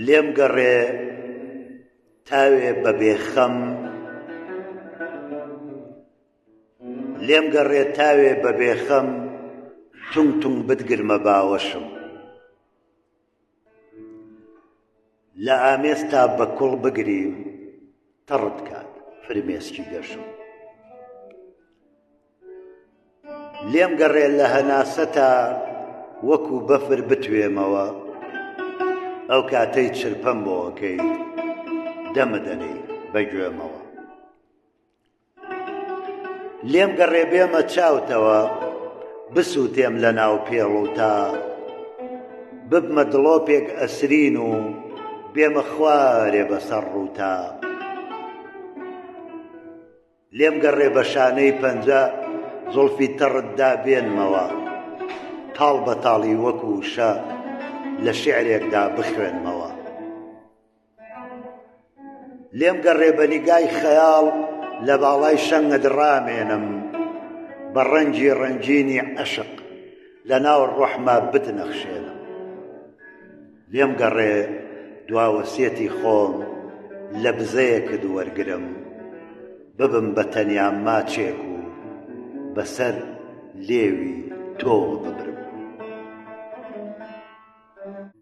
لێم گەڕێ تاوێ بە بێخەم، لێم گەڕێ تاوێ بە بێخەم، تونگ تونگ بتگرمە باوەشم. لە ئامێستا بە کوڵ بگریم، تەڕت کات فرمێسکی دەشم. لێم گەڕێ لە هەناسەتا وەکو بەفر بتوێمەوە، ئەو کاتەی چرپەم بۆکەی دەمەدەنەی بەگوێمەوە. لێم گەڕێ بێمە چاوتەوە، بسووتێم لە ناو پێڵوتا، ببمە دڵۆپێک ئەسرین و بێمە خوارێ بەسەر ڕووتا. لێم گەڕێ بە شانەی پەنجە، زوڵفی تەڕتدا بێنمەوە، تاڵ بە تاڵی وەکو شە لە شیعرێکدا بخوێنمەوە. لێم گەڕێ بە نیگای خەیاڵ لە باڵای شەنگت ڕامێنم، بە ڕەنگی ڕەنگینی عەشق لە ناو ڕوحما بتنەخشێنم. لێم گەڕێ دواوەسیەتی خۆم لە بزەیەکت وەرگرم، ببم بە تەنیا ماچێک و بەسەر لێوی تۆ ببرم.